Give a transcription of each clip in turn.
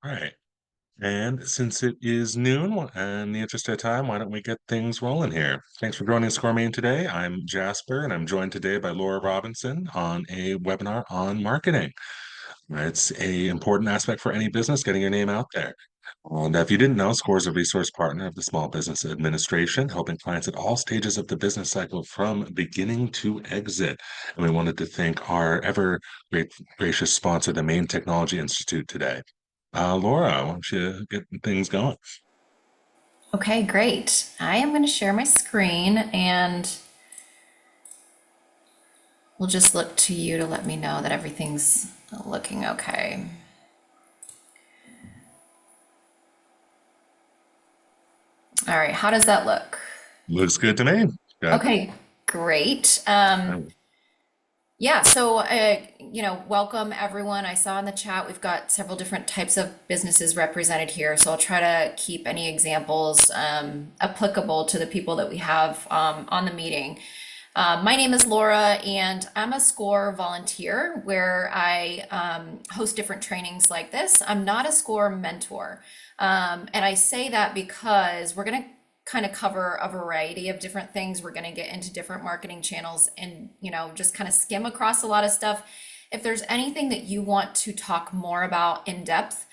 All right. And since it is noon and the interest of time, why don't we get things rolling here? Thanks for joining Score Main today. I'm Jasper, and I'm joined today by Laura Robinson on a webinar on marketing. It's a important aspect for any business, getting your name out there. And if you didn't know, SCORE is a resource partner of the Small Business Administration, helping clients at all stages of the business cycle from beginning to exit. And we wanted to thank our ever gracious sponsor, the Maine Technology Institute, today. Laura, why don't you get things going? Okay, great. I am going to share my screen and we'll just look to you to let me know that everything's looking okay. All right, how does that look? Looks good to me. Got Okay, great. um, Yeah, so, welcome everyone. I saw in the chat we've got several different types of businesses represented here, so I'll try to keep any examples applicable to the people that we have on the meeting. My name is Laura, and I'm a SCORE volunteer where I host different trainings like this. I'm not a SCORE mentor. And I say that because we're going to kind of cover a variety of different things. We're going to get into different marketing channels and, just kind of skim across a lot of stuff. If there's anything that you want to talk more about in depth,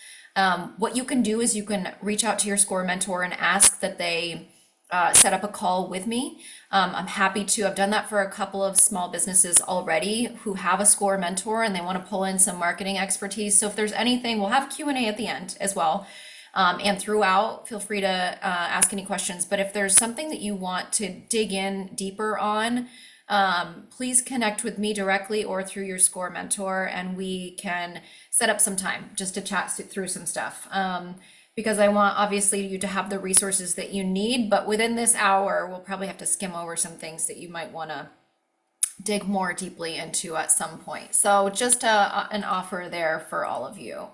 what you can do is you can reach out to your SCORE mentor and ask that they set up a call with me. I'm happy to. I've done that for a couple of small businesses already who have a SCORE mentor and they want to pull in some marketing expertise. So if there's anything, we'll have Q&A at the end as well. And throughout, feel free to ask any questions. But if there's something that you want to dig in deeper on, please connect with me directly or through your SCORE mentor, and we can set up some time just to chat through some stuff. Because I want obviously you to have the resources that you need, but within this hour, we'll probably have to skim over some things that you might want to dig more deeply into at some point. So just an offer there for all of you.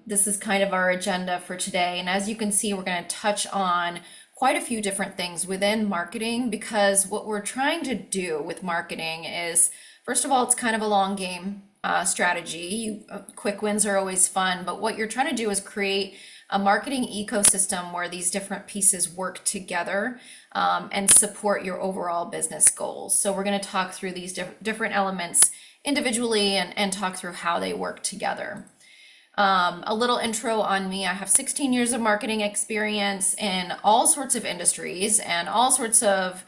This is kind of our agenda for today. And as you can see, we're going to touch on quite a few different things within marketing, because what we're trying to do with marketing is, first of all, it's kind of a long game strategy. Quick wins are always fun, but what you're trying to do is create a marketing ecosystem where these different pieces work together and support your overall business goals. So we're going to talk through these different elements individually and talk through how they work together. A little intro on me. I have 16 years of marketing experience in all sorts of industries and all sorts of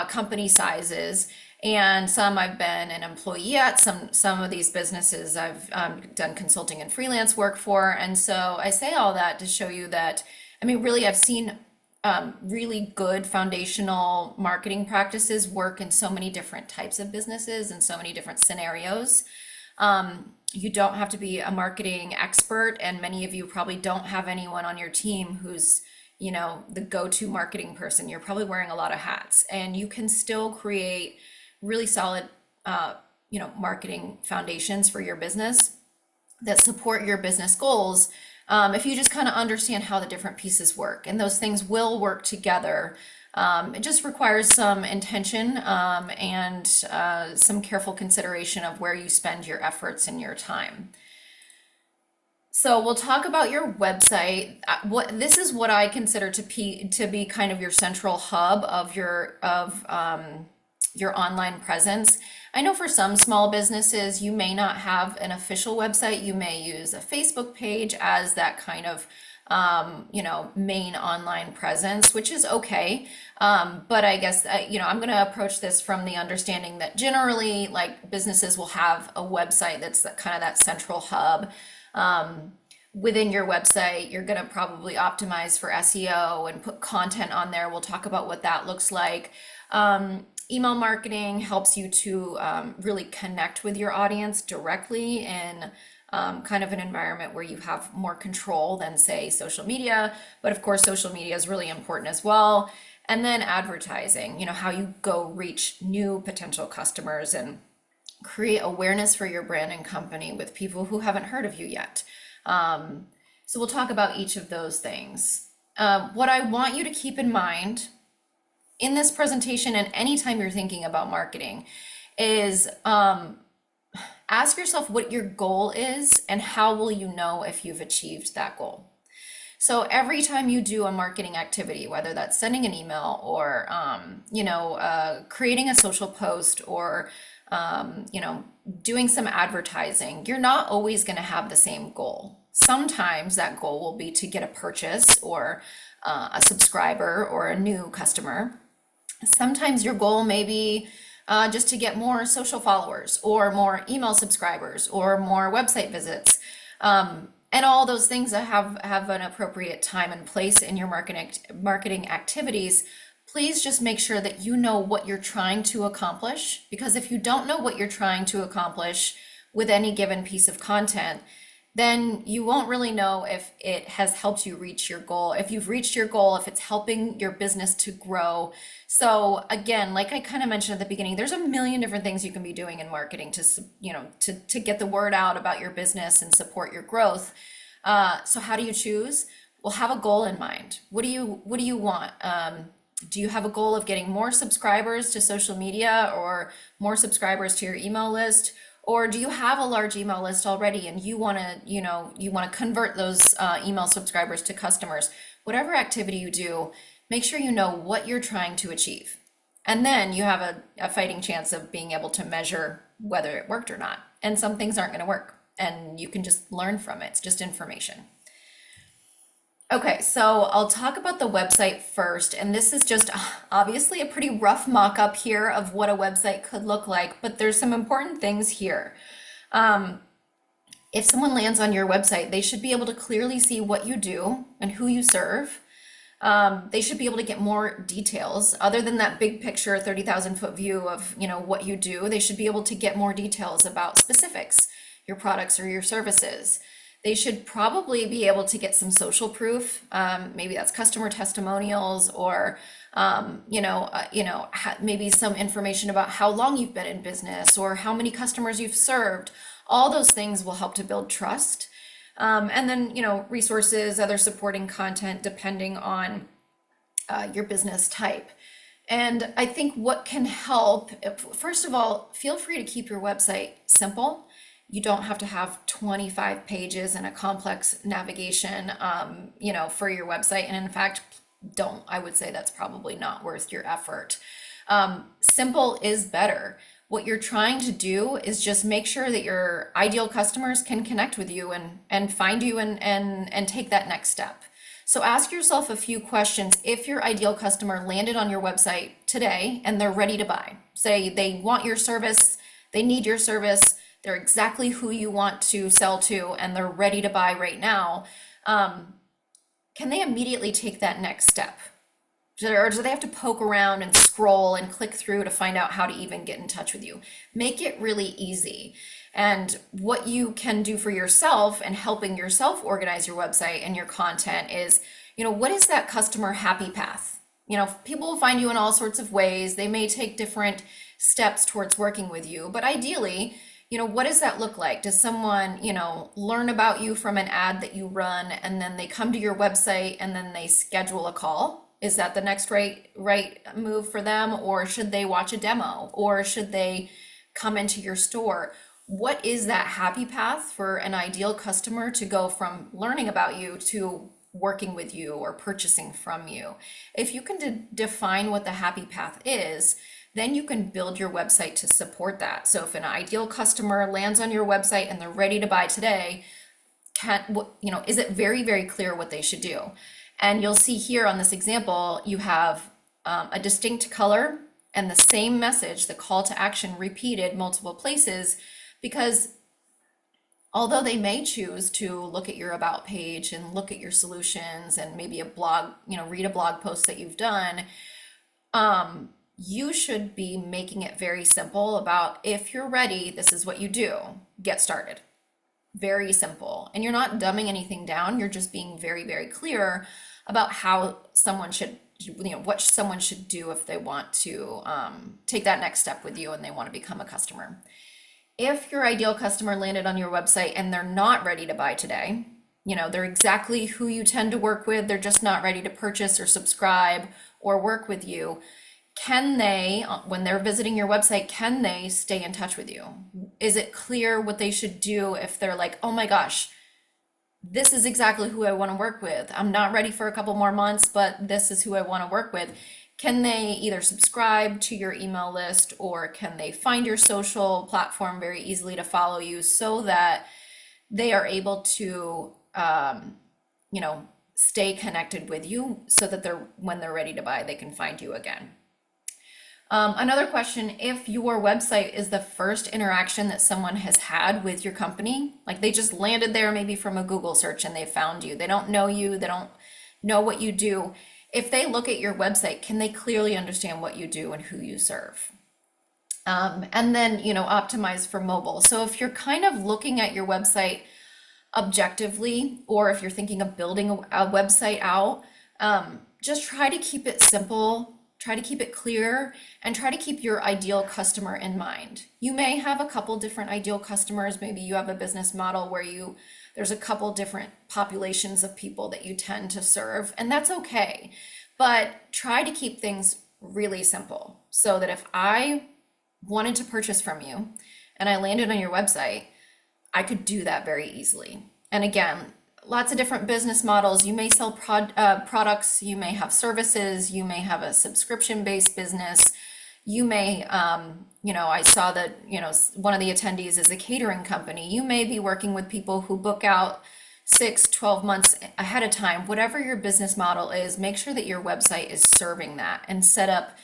company sizes. And some I've been an employee at, some of these businesses I've done consulting and freelance work for. And so I say all that to show you that, I mean, really, I've seen really good foundational marketing practices work in so many different types of businesses and so many different scenarios. You don't have to be a marketing expert, and many of you probably don't have anyone on your team who's, the go-to marketing person. You're probably wearing a lot of hats, and you can still create really solid, marketing foundations for your business that support your business goals. If you just kind of understand how the different pieces work, and those things will work together. It just requires some intention and some careful consideration of where you spend your efforts and your time. So we'll talk about your website. This is what I consider to be kind of your central hub of your online presence. I know for some small businesses, you may not have an official website. You may use a Facebook page as that kind of main online presence, which is okay. But I guess, I'm going to approach this from the understanding that generally, like, businesses will have a website that's kind of that central hub. Within your website, you're going to probably optimize for SEO and put content on there. We'll talk about what that looks like. Email marketing helps you to really connect with your audience directly in kind of an environment where you have more control than, say, social media. But of course, social media is really important as well. And then advertising, how you go reach new potential customers and create awareness for your brand and company with people who haven't heard of you yet. So we'll talk about each of those things. What I want you to keep in mind in this presentation and anytime you're thinking about marketing is ask yourself what your goal is and how will you know if you've achieved that goal. So every time you do a marketing activity, whether that's sending an email or creating a social post or doing some advertising, you're not always going to have the same goal. Sometimes that goal will be to get a purchase or a subscriber or a new customer. Sometimes your goal may be just to get more social followers or more email subscribers or more website visits. And all those things that have an appropriate time and place in your marketing activities. Please just make sure that you know what you're trying to accomplish, because if you don't know what you're trying to accomplish with any given piece of content, then you won't really know if it has helped you reach your goal, if you've reached your goal, if it's helping your business to grow. So again, like I kind of mentioned at the beginning, there's a million different things you can be doing in marketing to get the word out about your business and support your growth. So how do you choose? Well, have a goal in mind. What do you want? Do you have a goal of getting more subscribers to social media or more subscribers to your email list? Or do you have a large email list already and you want to convert those email subscribers to customers? Whatever activity you do, make sure you know what you're trying to achieve. And then you have a fighting chance of being able to measure whether it worked or not. And some things aren't going to work and you can just learn from it. It's just information. Okay, so I'll talk about the website first, and this is just obviously a pretty rough mock-up here of what a website could look like, but there's some important things here. If someone lands on your website, they should be able to clearly see what you do and who you serve. They should be able to get more details other than that big picture, 30,000-foot view of what you do. They should be able to get more details about specifics, your products or your services. They should probably be able to get some social proof. Maybe that's customer testimonials or, maybe some information about how long you've been in business or how many customers you've served. All those things will help to build trust. And then, resources, other supporting content, depending on your business type. And I think what can help, first of all, feel free to keep your website simple. You don't have to have 25 pages and a complex navigation, for your website. And in fact, I would say that's probably not worth your effort. Simple is better. What you're trying to do is just make sure that your ideal customers can connect with you and find you and take that next step. So ask yourself a few questions. If your ideal customer landed on your website today and they're ready to buy, say they want your service, they need your service, they're exactly who you want to sell to, and they're ready to buy right now. Can they immediately take that next step? Or do they have to poke around and scroll and click through to find out how to even get in touch with you? Make it really easy. And what you can do for yourself and helping yourself organize your website and your content is, what is that customer happy path? People will find you in all sorts of ways. They may take different steps towards working with you, but ideally, what does that look like? Does someone, learn about you from an ad that you run and then they come to your website and then they schedule a call? Is that the next right move for them? Or should they watch a demo? Or should they come into your store? What is that happy path for an ideal customer to go from learning about you to working with you or purchasing from you? If you can define what the happy path is, then you can build your website to support that. So if an ideal customer lands on your website and they're ready to buy today, is it very, very clear what they should do? And you'll see here on this example, you have a distinct color and the same message, the call to action repeated multiple places, because although they may choose to look at your about page and look at your solutions and maybe a blog, read a blog post that you've done, you should be making it very simple about, if you're ready, this is what you do. Get started. Very simple. And you're not dumbing anything down. You're just being very, very clear about how someone should, what someone should do if they want to take that next step with you and they want to become a customer. If your ideal customer landed on your website and they're not ready to buy today, they're exactly who you tend to work with, they're just not ready to purchase or subscribe or work with you, can they, when they're visiting your website, can they stay in touch with you? Is it clear what they should do if they're like, oh my gosh, this is exactly who I want to work with. I'm not ready for a couple more months, but this is who I want to work with. Can they either subscribe to your email list, or can they find your social platform very easily to follow you so that they are able to, you know, stay connected with you so that they're, when they're ready to buy, they can find you again. Another question, if your website is the first interaction that someone has had with your company, like they just landed there maybe from a Google search and they found you, they don't know you, they don't know what you do. If they look at your website, can they clearly understand what you do and who you serve? And then, you know, optimize for mobile. So if you're kind of looking at your website objectively, or if you're thinking of building a website out, just try to keep it simple, try to keep it clear, and try to keep your ideal customer in mind. You may have a couple different ideal customers. Maybe you have a business model where there's a couple different populations of people that you tend to serve, and that's okay. But try to keep things really simple so that if I wanted to purchase from you and I landed on your website, I could do that very easily. And again, lots of different business models. You may sell products, you may have services, you may have a subscription-based business. You may, you know, I saw that, you know, one of the attendees is a catering company. You may be working with people who book out 6, 12 months ahead of time. Whatever your business model is, make sure that your website is serving that and set up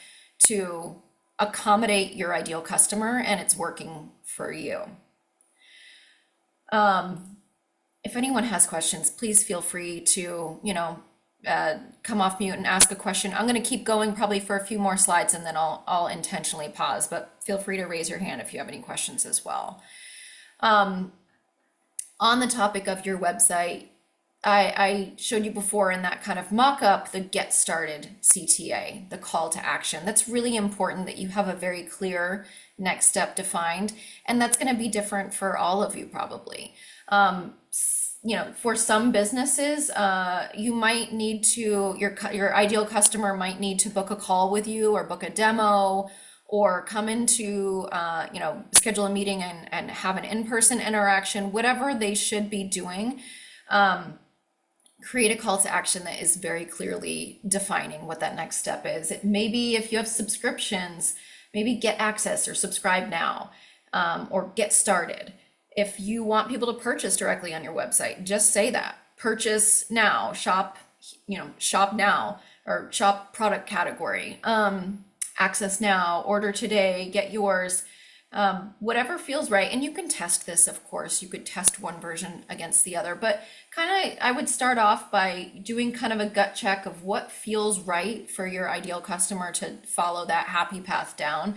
to accommodate your ideal customer and it's working for you. If anyone has questions, please feel free to, you know, come off mute and ask a question. I'm going to keep going probably for a few more slides and then I'll intentionally pause, but feel free to raise your hand if you have any questions as well. On the topic of your website, I showed you before in that kind of mock-up, the get started CTA, the call to action. That's really important that you have a very clear next step defined, and that's going to be different for all of you probably. You know, for some businesses, you might need to, your ideal customer might need to book a call with you or book a demo or come into, you know, schedule a meeting and have an in-person interaction, whatever they should be doing. Create a call to action that is very clearly defining what that next step is. It may be, if you have subscriptions, maybe get access or subscribe now, or get started. If you want people to purchase directly on your website, just say that. Purchase now, shop, you know, shop now, or shop product category, access now, order today, get yours, whatever feels right. And you can test this, of course. You could test one version against the other, but kind of, I would start off by doing kind of a gut check of what feels right for your ideal customer to follow that happy path down,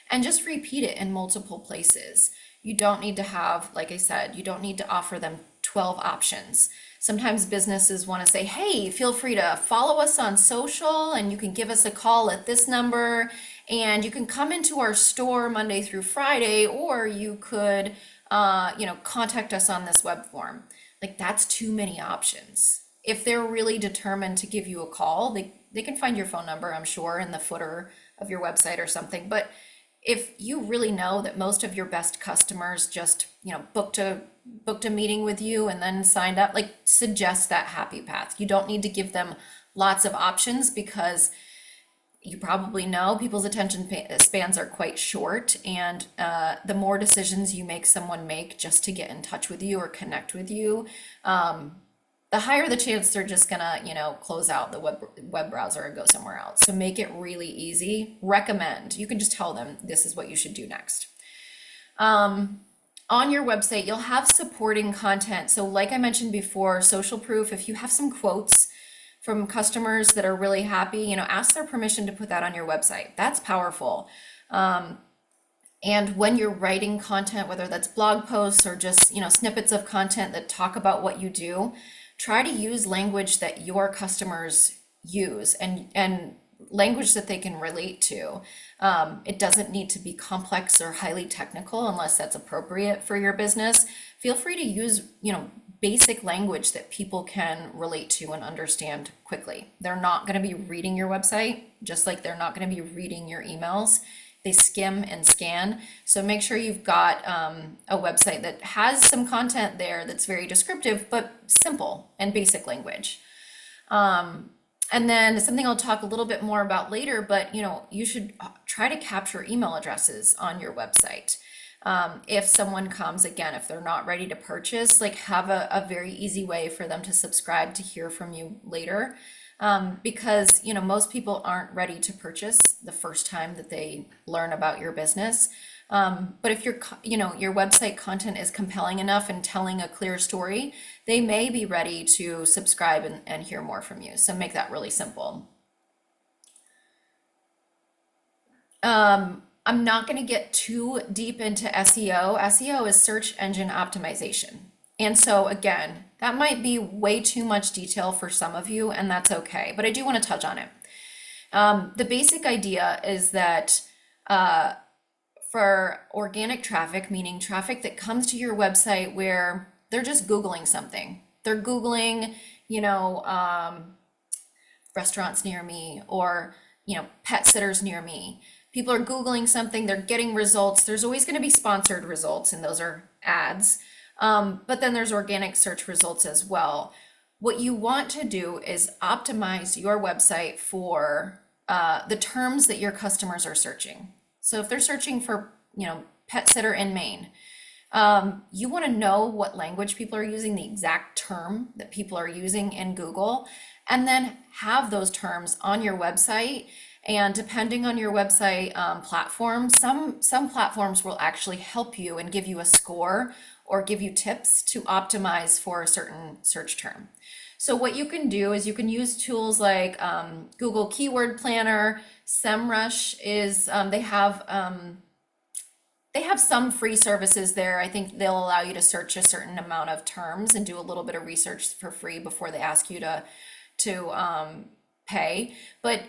and just repeat it in multiple places. You don't need to have, like I said, you don't need to offer them 12 options. Sometimes businesses want to say, hey, feel free to follow us on social and you can give us a call at this number and you can come into our store Monday through Friday, or you could, you know, contact us on this web form. Like, that's too many options. If they're really determined to give you a call, they can find your phone number, I'm sure, in the footer of your website or something. But if you really know that most of your best customers just, you know, booked a meeting with you and then signed up, like, suggest that happy path. You don't need to give them lots of options, because you probably know people's attention spans are quite short, and the more decisions you make someone make just to get in touch with you or connect with you, the higher the chance they're just gonna, you know, close out the web browser and go somewhere else. So make it really easy. Recommend. You can just tell them this is what you should do next. On your website, you'll have supporting content. So like I mentioned before, social proof, if you have some quotes from customers that are really happy, you know, ask their permission to put that on your website. That's powerful. And when you're writing content, whether that's blog posts or just, you know, snippets of content that talk about what you do, try to use language that your customers use, and language that they can relate to. It doesn't need to be complex or highly technical unless that's appropriate for your business. Feel free to use, you know, basic language that people can relate to and understand quickly. They're not going to be reading your website, just like they're not going to be reading your emails. They skim and scan. So make sure you've got a website that has some content there that's very descriptive, but simple and basic language. And then something I'll talk a little bit more about later, but you should try to capture email addresses on your website. If someone comes, again, if they're not ready to purchase, like have a very easy way for them to subscribe to hear from you later. Because most people aren't ready to purchase the first time that they learn about your business. But if your website content is compelling enough and telling a clear story, they may be ready to subscribe and hear more from you. So make that really simple. I'm not going to get too deep into SEO. SEO is search engine optimization. And so again, that might be way too much detail for some of you, and that's okay, but I do want to touch on it. The basic idea is that for organic traffic, meaning traffic that comes to your website where they're just Googling something. They're Googling, restaurants near me, or, pet sitters near me. People are Googling something, they're getting results. There's always going to be sponsored results, and those are ads. But then there's organic search results as well. What you want to do is optimize your website for the terms that your customers are searching. So if they're searching for, pet sitter in Maine, you want to know what language people are using, the exact term that people are using in Google, and then have those terms on your website. And depending on your website platform, some platforms will actually help you and give you a score or give you tips to optimize for a certain search term. So what you can do is you can use tools like Google Keyword Planner. SEMrush is they have some free services there. I think they'll allow you to search a certain amount of terms and do a little bit of research for free before they ask you to pay. But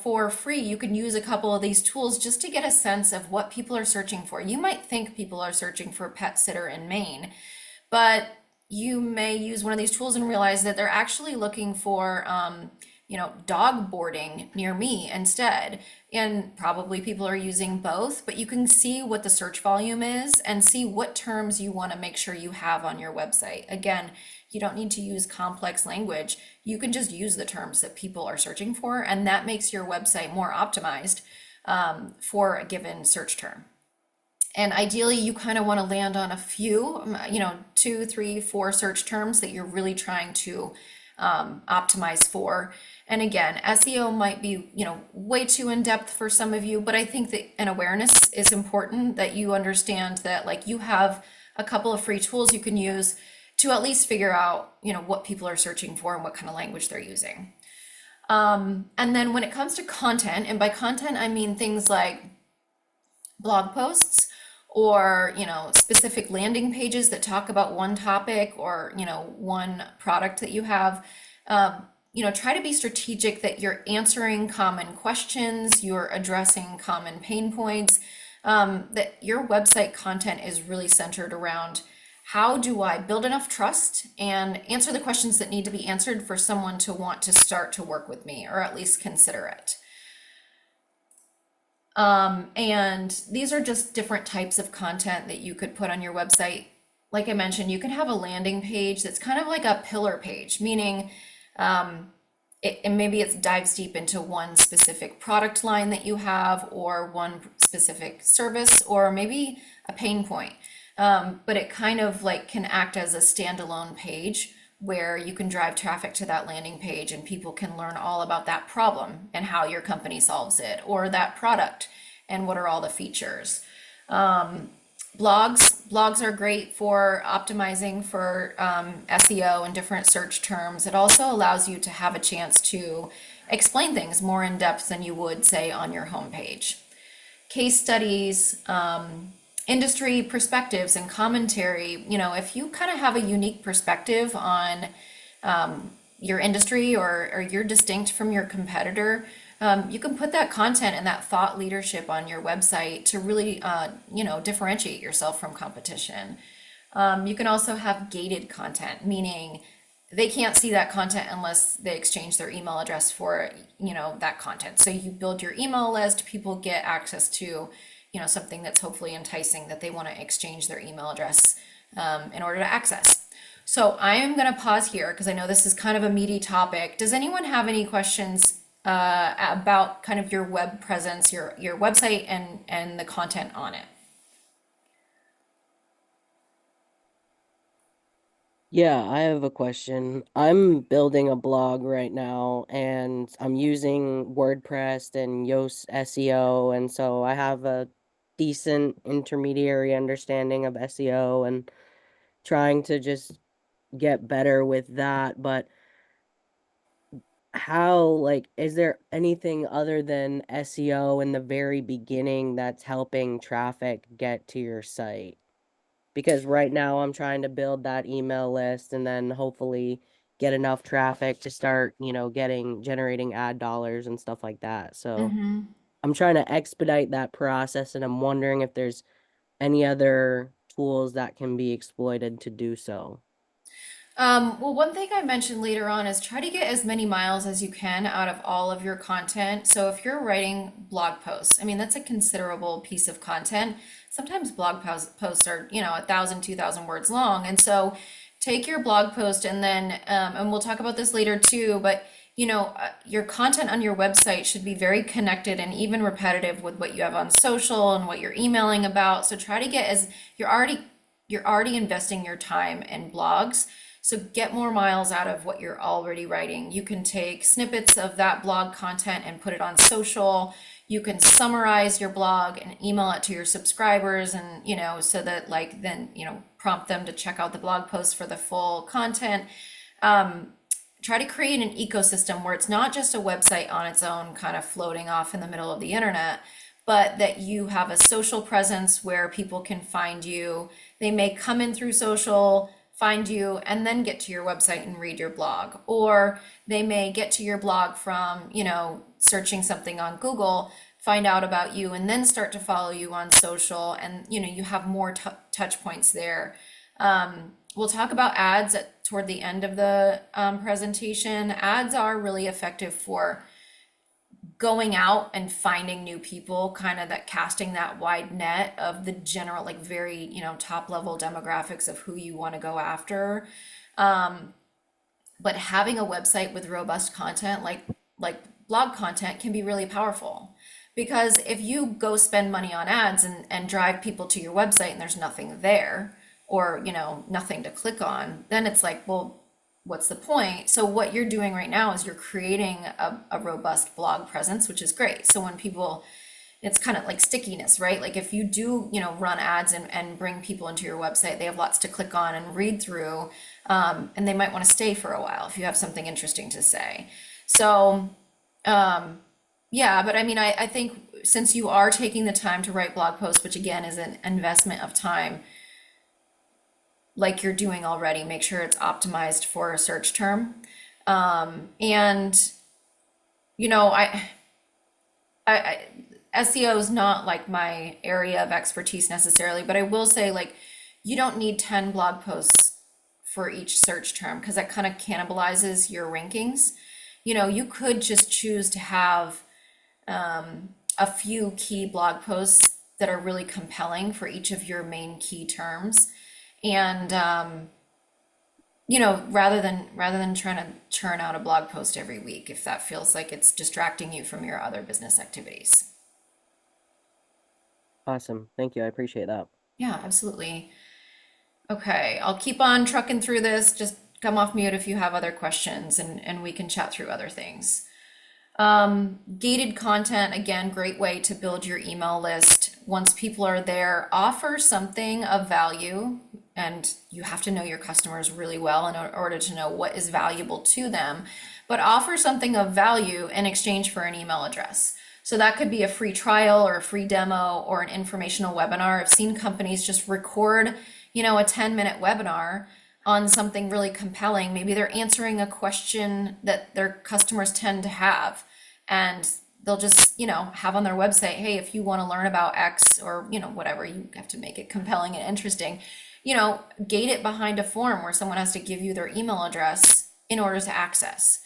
for free, you can use a couple of these tools just to get a sense of what people are searching for. You might think people are searching for pet sitter in Maine, but you may use one of these tools and realize that they're actually looking for dog boarding near me instead. And probably people are using both, but you can see what the search volume is and see what terms you want to make sure you have on your website. Again, you don't need to use complex language. You can just use the terms that people are searching for, and that makes your website more optimized for a given search term. And ideally, you kind of want to land on a few, 2, 3, 4 search terms that you're really trying to optimize for. And again, SEO might be, way too in depth for some of you, but I think that an awareness is important, that you understand that you have a couple of free tools you can use to at least figure out, what people are searching for and what kind of language they're using. And then when it comes to content, and by content, I mean things like blog posts or, specific landing pages that talk about one topic or, one product that you have, try to be strategic that you're answering common questions, you're addressing common pain points, that your website content is really centered around how do I build enough trust and answer the questions that need to be answered for someone to want to start to work with me or at least consider it. And these are just different types of content that you could put on your website. Like I mentioned, you can have a landing page that's kind of like a pillar page, meaning and maybe it dives deep into one specific product line that you have or one specific service or maybe a pain point. But it kind of can act as a standalone page where you can drive traffic to that landing page and people can learn all about that problem and how your company solves it, or that product and what are all the features. Blogs are great for optimizing for SEO and different search terms. It also allows you to have a chance to explain things more in depth than you would, say, on your homepage. Case studies, industry perspectives and commentary. If you kind of have a unique perspective on your industry or you're distinct from your competitor, you can put that content and that thought leadership on your website to really differentiate yourself from competition. You can also have gated content, meaning they can't see that content unless they exchange their email address for, that content. So you build your email list, people get access to, something that's hopefully enticing that they want to exchange their email address in order to access. So I am going to pause here because I know this is kind of a meaty topic. Does anyone have any questions about kind of your web presence, your website and the content on it? Yeah, I have a question. I'm building a blog right now and I'm using WordPress and Yoast SEO, and so I have a decent intermediary understanding of SEO and trying to just get better with that. But how, like, is there anything other than SEO in the very beginning that's helping traffic get to your site? Because right now I'm trying to build that email list and then hopefully get enough traffic to start, generating ad dollars and stuff like that. So Mm-hmm. I'm trying to expedite that process, and I'm wondering if there's any other tools that can be exploited to do so. Well, one thing I mentioned later on is try to get as many miles as you can out of all of your content. So if you're writing blog posts, I mean, that's a considerable piece of content. Sometimes posts are, 1,000, 2,000 words long. And so take your blog post and then, and we'll talk about this later too, but your content on your website should be very connected and even repetitive with what you have on social and what you're emailing about. So try to get as you're already investing your time in blogs. So get more miles out of what you're already writing. You can take snippets of that blog content and put it on social. You can summarize your blog and email it to your subscribers and, so that like then, prompt them to check out the blog post for the full content. Try to create an ecosystem where it's not just a website on its own, kind of floating off in the middle of the internet, but that you have a social presence where people can find you. They may come in through social, find you, and then get to your website and read your blog. Or they may get to your blog from, searching something on Google, find out about you, and then start to follow you on social. And, you have more touch points there. We'll talk about ads toward the end of the presentation. Ads are really effective for going out and finding new people, kind of that casting that wide net of the general, like very, top level demographics of who you want to go after. But having a website with robust content, like blog content, can be really powerful. Because if you go spend money on ads and drive people to your website and there's nothing there, or nothing to click on, then it's like, well, what's the point? So what you're doing right now is you're creating a robust blog presence, which is great. So when people, it's kind of like stickiness, right? Like if you do, run ads and bring people into your website, they have lots to click on and read through, and they might want to stay for a while if you have something interesting to say. So, yeah, but I mean, I think since you are taking the time to write blog posts, which again is an investment of time, like you're doing already, make sure it's optimized for a search term. And I SEO is not like my area of expertise necessarily, but I will say like you don't need 10 blog posts for each search term because that kind of cannibalizes your rankings. You could just choose to have a few key blog posts that are really compelling for each of your main key terms. And rather than trying to churn out a blog post every week, if that feels like it's distracting you from your other business activities. Awesome. Thank you. I appreciate that. Yeah, absolutely. Okay, I'll keep on trucking through this. Just come off mute if you have other questions and we can chat through other things. Gated content, again, great way to build your email list. Once people are there, offer something of value, and you have to know your customers really well in order to know what is valuable to them, but offer something of value in exchange for an email address. So that could be a free trial or a free demo or an informational webinar. I've seen companies just record, a 10-minute webinar on something really compelling. Maybe they're answering a question that their customers tend to have, and they'll just, have on their website, hey, if you want to learn about X or, whatever, you have to make it compelling and interesting. gate it behind a form where someone has to give you their email address in order to access.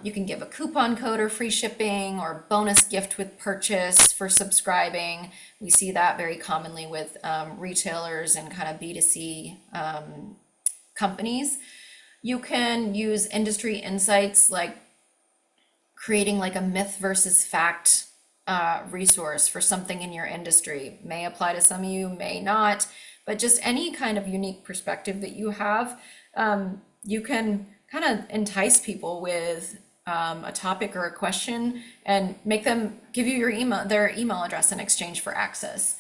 You can give a coupon code or free shipping or bonus gift with purchase for subscribing. We see that very commonly with retailers and kind of B2C companies. You can use industry insights like creating like a myth versus fact resource for something in your industry. May apply to some of you, may not, but just any kind of unique perspective that you have, you can kind of entice people with a topic or a question and make them give you their email address in exchange for access.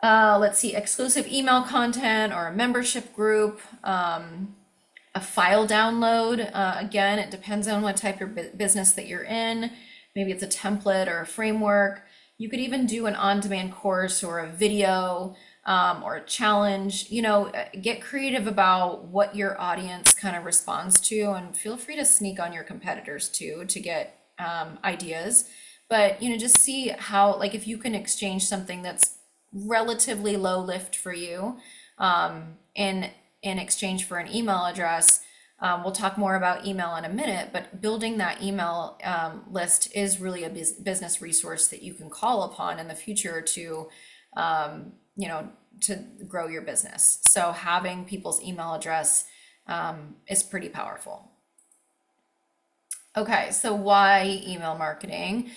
Let's see, exclusive email content or a membership group, a file download. Again, it depends on what type of business that you're in. Maybe it's a template or a framework. You could even do an on-demand course or a video or a challenge. Get creative about what your audience kind of responds to, and feel free to sneak on your competitors too to get ideas. But just see how, like, if you can exchange something that's relatively low lift for you in exchange for an email address. We'll talk more about email in a minute, but building that email list is really a business resource that you can call upon in the future to to grow your business. So having people's email address is pretty powerful. Okay, so why email marketing?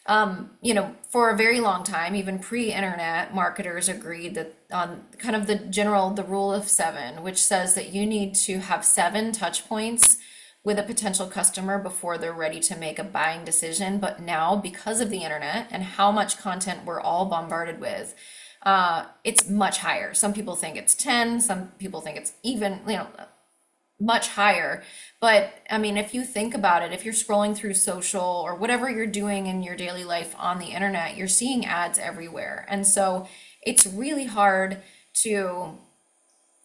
For a very long time, even pre-internet, marketers agreed that on kind of the rule of 7, which says that you need to have 7 touch points with a potential customer before they're ready to make a buying decision. But now, because of the internet and how much content we're all bombarded with, it's much higher. Some people think it's 10, some people think it's even, much higher. But I mean, if you think about it, if you're scrolling through social or whatever you're doing in your daily life on the internet, you're seeing ads everywhere. And so it's really hard to,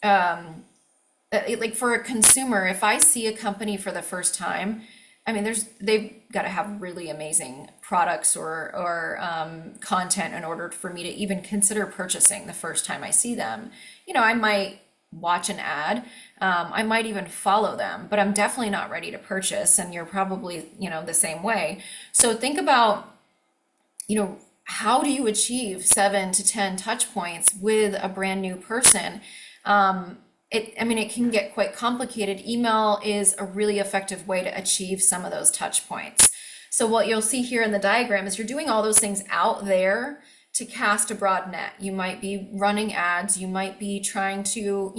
like, for a consumer, if I see a company for the first time, I mean, they've got to have really amazing products or content in order for me to even consider purchasing the first time I see them. I might watch an ad. I might even follow them, but I'm definitely not ready to purchase. And you're probably, the same way. So think about, how do you achieve 7 to 10 touch points with a brand new person? It can get quite complicated. Email is a really effective way to achieve some of those touch points. So what you'll see here in the diagram is you're doing all those things out there to cast a broad net. You might be running ads, you might be trying to,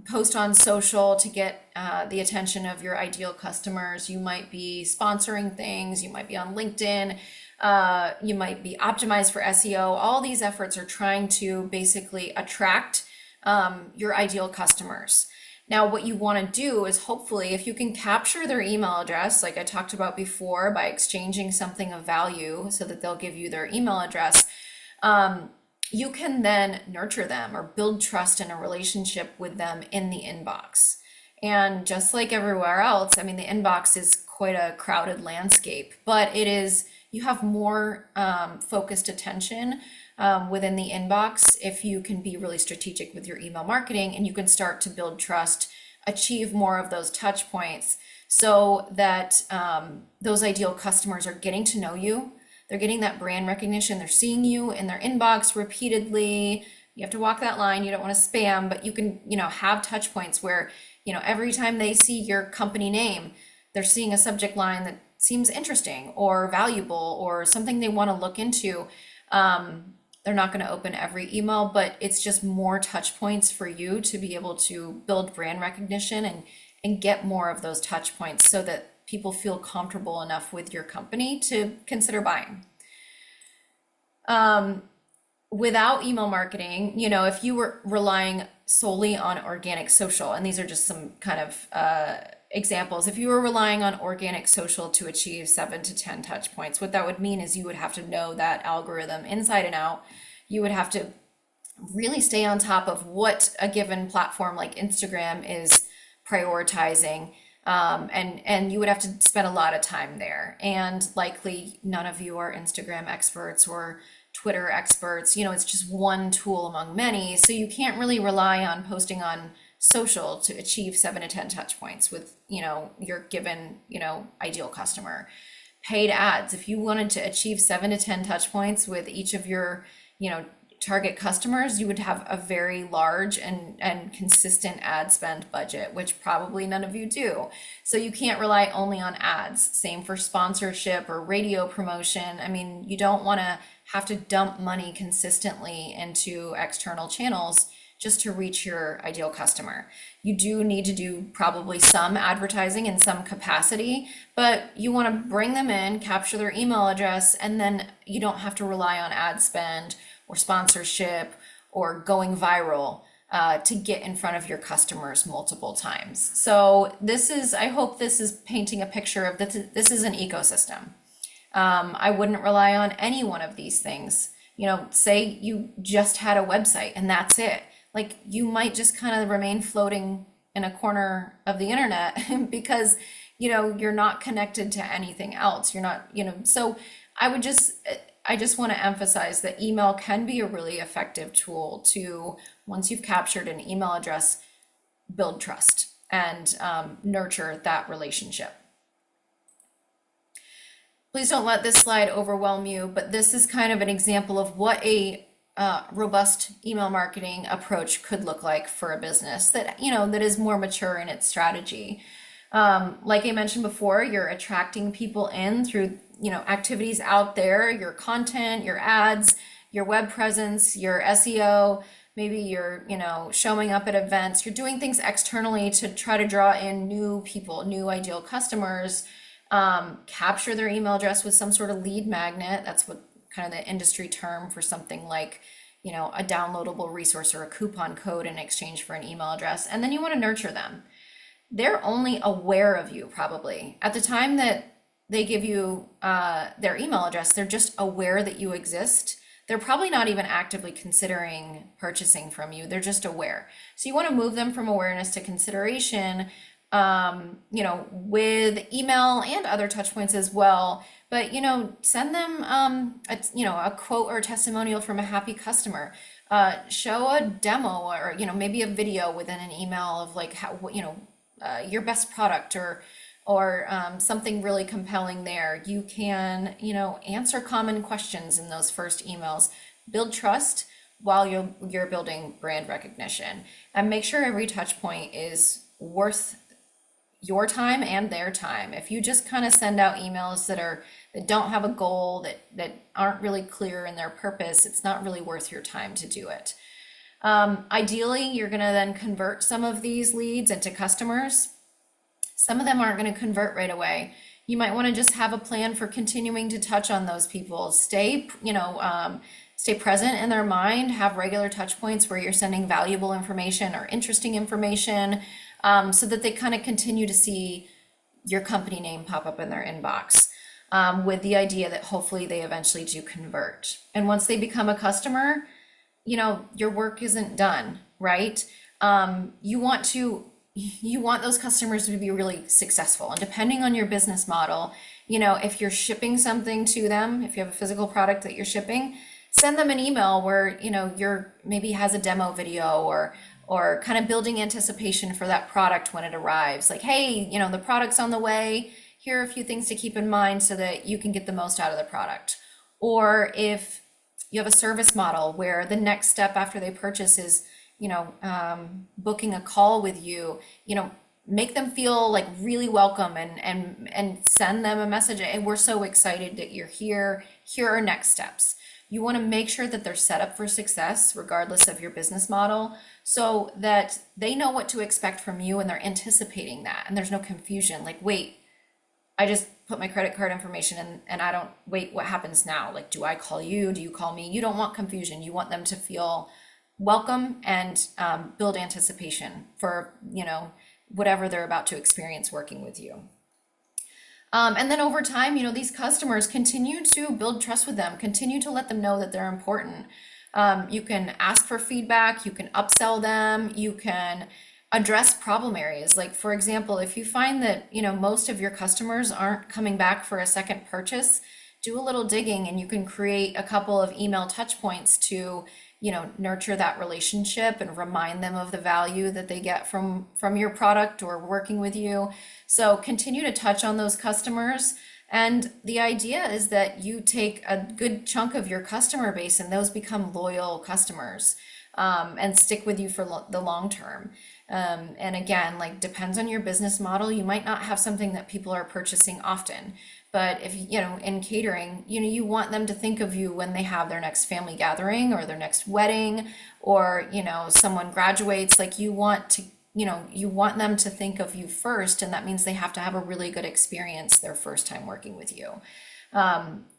post on social to get the attention of your ideal customers. You might be sponsoring things, you might be on LinkedIn, you might be optimized for SEO. All these efforts are trying to basically attract your ideal customers. Now, what you want to do is, hopefully, if you can capture their email address, like I talked about before, by exchanging something of value so that they'll give you their email address, you can then nurture them or build trust in a relationship with them in the inbox. And just like everywhere else, I mean, the inbox is quite a crowded landscape, but you have more focused attention within the inbox if you can be really strategic with your email marketing, and you can start to build trust, achieve more of those touch points so that those ideal customers are getting to know you. They're getting that brand recognition. They're seeing you in their inbox repeatedly. You have to walk that line. You don't want to spam, but you can, have touch points where, every time they see your company name, they're seeing a subject line that seems interesting or valuable or something they want to look into. They're not going to open every email, but it's just more touch points for you to be able to build brand recognition and get more of those touch points so that people feel comfortable enough with your company to consider buying. Without email marketing, if you were relying solely on organic social, and these are just some kind of examples, if you were relying on organic social to achieve 7 to 10 touch points, what that would mean is you would have to know that algorithm inside and out. You would have to really stay on top of what a given platform like Instagram is prioritizing. And you would have to spend a lot of time there. And likely none of you are Instagram experts or Twitter experts. It's just one tool among many. So you can't really rely on posting on social to achieve 7 to 10 touch points with, your given, ideal customer. Paid ads, if you wanted to achieve 7 to 10 touch points with each of your, target customers, you would have a very large and consistent ad spend budget, which probably none of you do. So you can't rely only on ads. Same for sponsorship or radio promotion. I mean, you don't want to have to dump money consistently into external channels just to reach your ideal customer. You do need to do probably some advertising in some capacity, but you want to bring them in, capture their email address, and then you don't have to rely on ad spend or sponsorship or going viral to get in front of your customers multiple times. So I hope this is painting a picture of this is an ecosystem. I wouldn't rely on any one of these things. Say you just had a website and that's it. Like, you might just kind of remain floating in a corner of the internet because, you're not connected to anything else. You're not, so I just want to emphasize that email can be a really effective tool to, once you've captured an email address, build trust and nurture that relationship. Please don't let this slide overwhelm you, but this is kind of an example of what a robust email marketing approach could look like for a business that is more mature in its strategy. Like I mentioned before, you're attracting people in through activities out there, your content, your ads, your web presence, your SEO. Maybe you're showing up at events. You're doing things externally to try to draw in new people, new ideal customers. Capture their email address with some sort of lead magnet. That's what kind of the industry term for something like, a downloadable resource or a coupon code in exchange for an email address. And then you want to nurture them. They're only aware of you probably at the time that they give you their email address. They're just aware that you exist. They're probably not even actively considering purchasing from you. They're just aware. So you want to move them from awareness to consideration, with email and other touch points as well. But, send them, a quote or a testimonial from a happy customer. Show a demo or, maybe a video within an email of like how, your best product or something really compelling there. You can, answer common questions in those first emails, build trust while you're building brand recognition, and make sure every touch point is worth your time and their time. If you just kind of send out emails that don't have a goal, that aren't really clear in their purpose, it's not really worth your time to do it. Ideally, you're going to then convert some of these leads into customers. Some of them aren't going to convert right away. You might want to just have a plan for continuing to touch on those people. Stay present in their mind, have regular touch points where you're sending valuable information or interesting information, so that they kind of continue to see your company name pop up in their inbox, with the idea that hopefully they eventually do convert. And once they become a customer, your work isn't done, right? You want those customers to be really successful. And depending on your business model, if you're shipping something to them, if you have a physical product that you're shipping, send them an email where, you're maybe has a demo video or kind of building anticipation for that product when it arrives. Like, hey, the product's on the way. Here are a few things to keep in mind so that you can get the most out of the product. Or if you have a service model where the next step after they purchase is, booking a call with you, make them feel like really welcome and send them a message. Hey, we're so excited that you're here. Here are next steps. You want to make sure that they're set up for success regardless of your business model, so that they know what to expect from you and they're anticipating that, and there's no confusion. Like, wait, I just put my credit card information in and I don't, wait, what happens now? Like, do I call you? Do you call me? You don't want confusion. You want them to feel welcome and build anticipation for, whatever they're about to experience working with you. And then over time, these customers, continue to build trust with them, continue to let them know that they're important. You can ask for feedback, you can upsell them, you can address problem areas. Like, for example, if you find that, most of your customers aren't coming back for a second purchase, do a little digging and you can create a couple of email touch points to, nurture that relationship and remind them of the value that they get from your product or working with you. So continue to touch on those customers. And the idea is that you take a good chunk of your customer base and those become loyal customers, and stick with you for the long term. And again, like depends on your business model. You might not have something that people are purchasing often, but if in catering, you want them to think of you when they have their next family gathering or their next wedding, or someone graduates. Like you want them to think of you first, and that means they have to have a really good experience their first time working with you.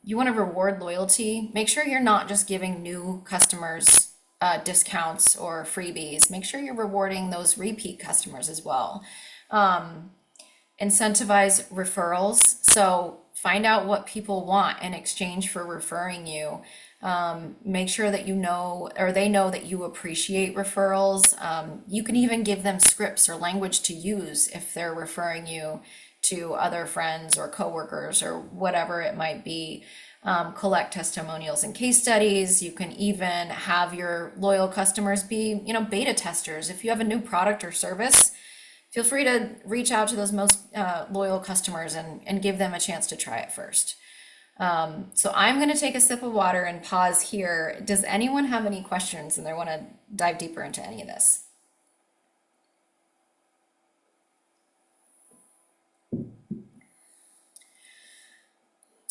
You want to reward loyalty. Make sure you're not just giving new customers discounts or freebies. Make sure you're rewarding those repeat customers as well. Incentivize referrals. So find out what people want in exchange for referring you. Make sure that they know that you appreciate referrals. You can even give them scripts or language to use if they're referring you to other friends or coworkers or whatever it might be. Collect testimonials and case studies. You can even have your loyal customers be, beta testers. If you have a new product or service, feel free to reach out to those most loyal customers and give them a chance to try it first. So I'm going to take a sip of water and pause here. Does anyone have any questions and they want to dive deeper into any of this?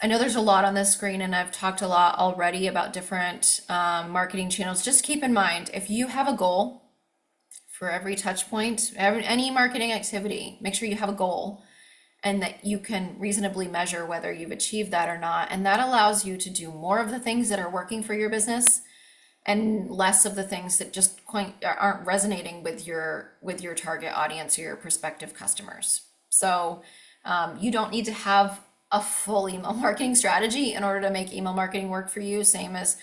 I know there's a lot on this screen and I've talked a lot already about different marketing channels. Just keep in mind, if you have a goal for every touch point, any marketing activity, make sure you have a goal and that you can reasonably measure whether you've achieved that or not. And that allows you to do more of the things that are working for your business and less of the things that just aren't resonating with your target audience or your prospective customers. So you don't need to have a full email marketing strategy in order to make email marketing work for you, same as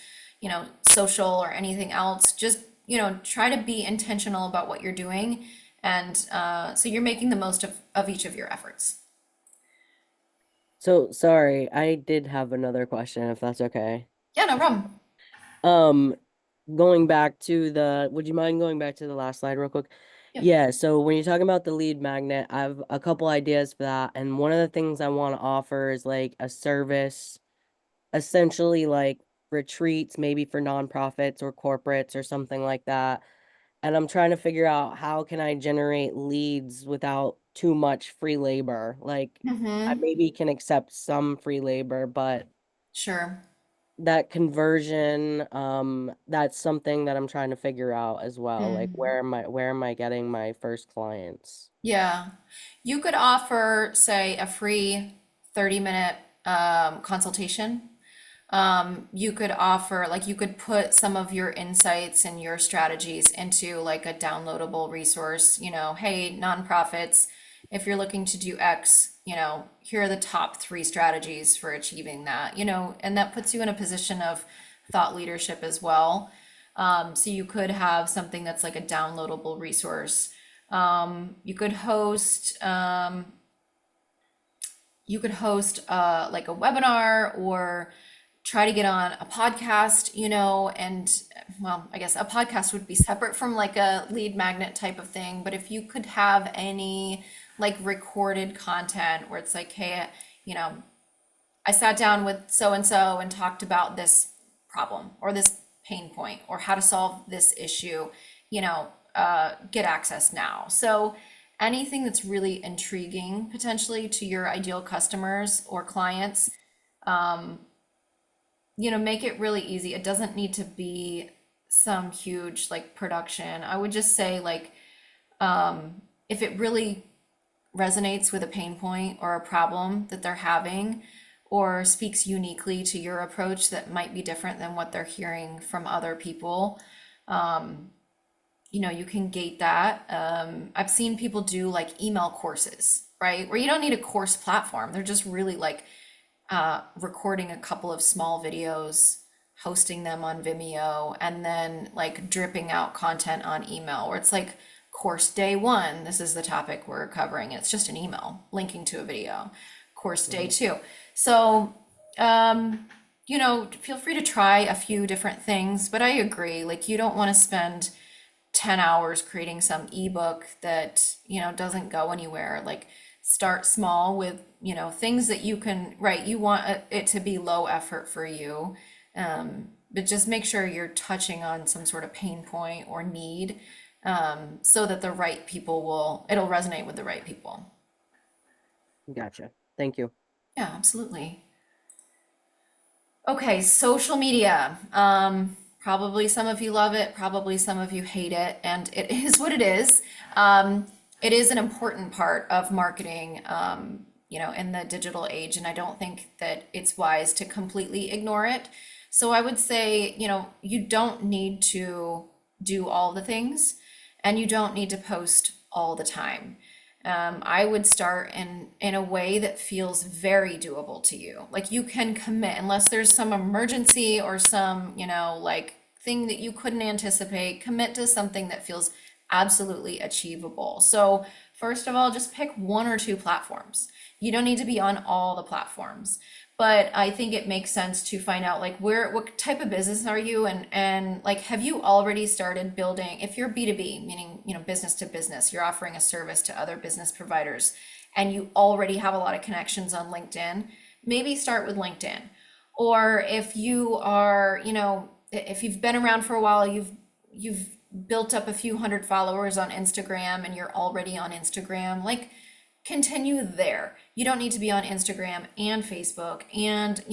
social or anything else. Just try to be intentional about what you're doing, and so you're making the most of each of your efforts. So sorry, I did have another question, if that's okay. Yeah, no problem. Going back to would you mind going back to the last slide real quick? Yep. Yeah, so when you're talking about the lead magnet, I have a couple ideas for that. And one of the things I want to offer is like a service, essentially like retreats, maybe for nonprofits or corporates or something like that. And I'm trying to figure out how can I generate leads without too much free labor. Like I maybe can accept some free labor, but Sure. that conversion, that's something that I'm trying to figure out as well. Like where am I getting my first clients? Yeah. You could offer, say, a free 30-minute consultation. You could offer, like, you could put some of your insights and your strategies into like a downloadable resource. Hey, nonprofits, if you're looking to do X, here are the top 3 strategies for achieving that, and that puts you in a position of thought leadership as well. So you could have something that's like a downloadable resource. You could host like a webinar, or try to get on a podcast, and well, I guess a podcast would be separate from like a lead magnet type of thing. But if you could have any like recorded content where it's like, hey, I sat down with so and so and talked about this problem or this pain point or how to solve this issue, get access now. So anything that's really intriguing potentially to your ideal customers or clients, make it really easy. It doesn't need to be some huge like production. I would just say like, if it really resonates with a pain point or a problem that they're having, or speaks uniquely to your approach that might be different than what they're hearing from other people, you can gate that. I've seen people do like email courses, right? Where you don't need a course platform. They're just really like recording a couple of small videos, hosting them on Vimeo, and then like dripping out content on email, where it's like course day 1, this is the topic we're covering. It's just an email linking to a video. Course day 2. So feel free to try a few different things, but I agree, like you don't want to spend 10 hours creating some ebook that, doesn't go anywhere. Like start small with, things that you can, right, you want it to be low effort for you. But just make sure you're touching on some sort of pain point or need, so that it'll resonate with the right people. Gotcha. Thank you. Yeah, absolutely. Okay, social media. Probably some of you love it, probably some of you hate it, and it is what it is. It is an important part of marketing, in the digital age, and I don't think that it's wise to completely ignore it. So I would say, you don't need to do all the things, and you don't need to post all the time. I would start in a way that feels very doable to you. Like you can commit unless there's some emergency or some, like thing that you couldn't anticipate, commit to something that feels absolutely achievable. So first of all, just pick one or two platforms. You don't need to be on all the platforms. But I think it makes sense to find out like what type of business are you, and like have you already started building, if you're B2B, meaning, business to business, you're offering a service to other business providers and you already have a lot of connections on LinkedIn, maybe start with LinkedIn. Or if you are, if you've been around for a while, you've built up a few hundred followers on Instagram and you're already on Instagram, like continue there. You don't need to be on Instagram and Facebook and,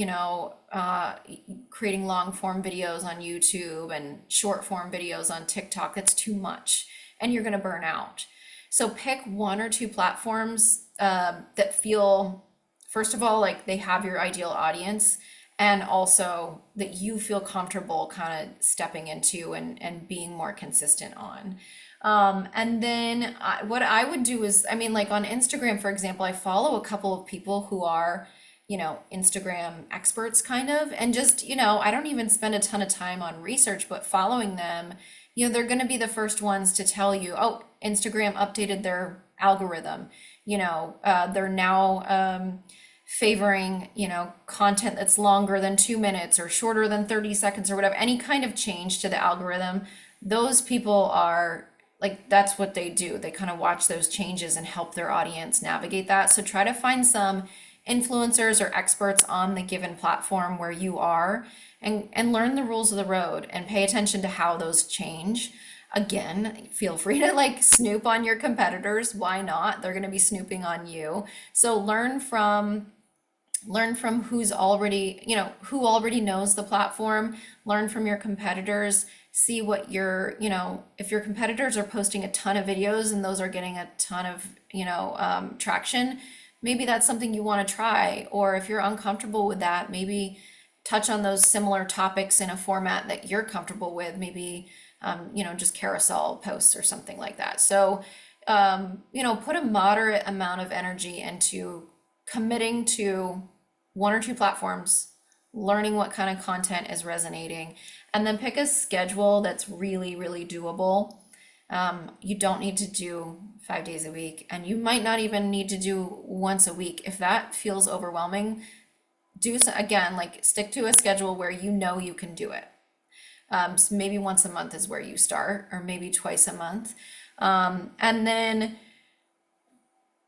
creating long form videos on YouTube and short form videos on TikTok. That's too much and you're going to burn out. So pick one or two platforms that feel, first of all, like they have your ideal audience, and also that you feel comfortable kind of stepping into and being more consistent on. And then what I would do is, I mean, like on Instagram, for example, I follow a couple of people who are, Instagram experts kind of, and just, I don't even spend a ton of time on research, but following them, they're going to be the first ones to tell you, oh, Instagram updated their algorithm. They're now favoring, content that's longer than 2 minutes or shorter than 30 seconds or whatever, any kind of change to the algorithm. Those people are like, that's what they do. They kind of watch those changes and help their audience navigate that. So try to find some influencers or experts on the given platform where you are, and learn the rules of the road and pay attention to how those change. Again, feel free to like snoop on your competitors. Why not? They're going to be snooping on you. So learn from who's already, who already knows the platform, learn from your competitors, see what your, if your competitors are posting a ton of videos and those are getting a ton of, traction, maybe that's something you want to try. Or if you're uncomfortable with that, maybe touch on those similar topics in a format that you're comfortable with, maybe, just carousel posts or something like that. So, put a moderate amount of energy into committing to one or two platforms, learning what kind of content is resonating, and then pick a schedule that's really, really doable. You don't need to do 5 days a week, and you might not even need to do once a week. If that feels overwhelming, do so, again, like stick to a schedule where you can do it. So maybe once a month is where you start, or maybe twice a month. And then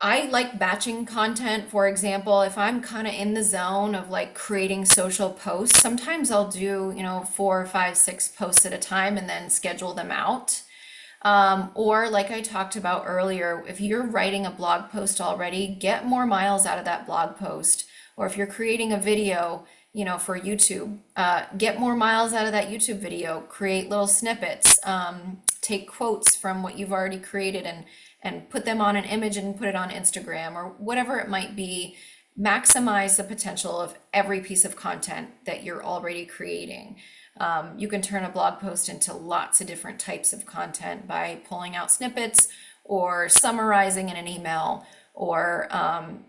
I like batching content. For example, if I'm kind of in the zone of like creating social posts, sometimes I'll do, 4, 5, 6 posts at a time and then schedule them out. Or like I talked about earlier, if you're writing a blog post already, get more miles out of that blog post. Or if you're creating a video, for YouTube, get more miles out of that YouTube video, create little snippets, take quotes from what you've already created and put them on an image and put it on Instagram or whatever it might be. Maximize the potential of every piece of content that you're already creating. You can turn a blog post into lots of different types of content by pulling out snippets or summarizing in an email, or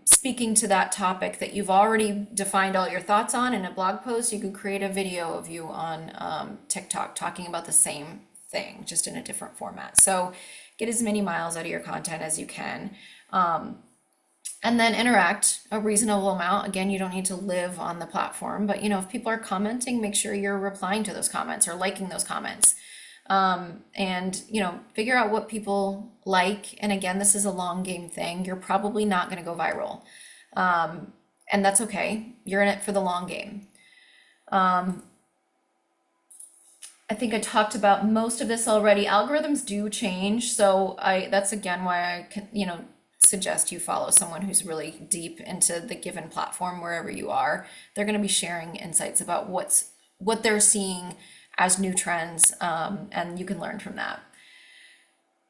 speaking to that topic that you've already defined all your thoughts on in a blog post. You could create a video of you on TikTok talking about the same thing, just in a different format. So get as many miles out of your content as you can. And then interact a reasonable amount. Again, you don't need to live on the platform, but if people are commenting, make sure you're replying to those comments or liking those comments. And figure out what people like. And again, this is a long game thing. You're probably not going to go viral. And that's okay. You're in it for the long game. I think I talked about most of this already. Algorithms do change, so that's again why I can, suggest you follow someone who's really deep into the given platform wherever you are. They're going to be sharing insights about what they're seeing as new trends, and you can learn from that.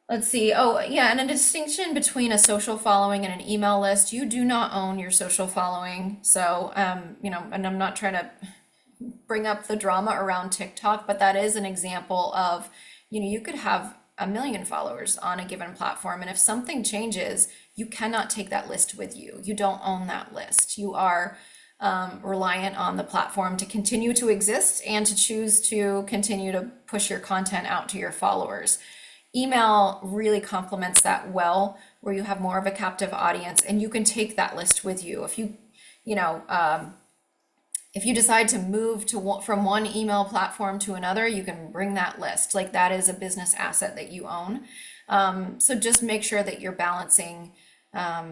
Let's see. Oh, yeah, and a distinction between a social following and an email list. You do not own your social following, so and I'm not trying to bring up the drama around TikTok, but that is an example of, you could have 1 million followers on a given platform, and if something changes, you cannot take that list with you. You don't own that list. You are reliant on the platform to continue to exist and to choose to continue to push your content out to your followers. Email really complements that well, where you have more of a captive audience and you can take that list with you. If you decide to move from one email platform to another, you can bring that list. Like, that is a business asset that you own. So just make sure that you're balancing.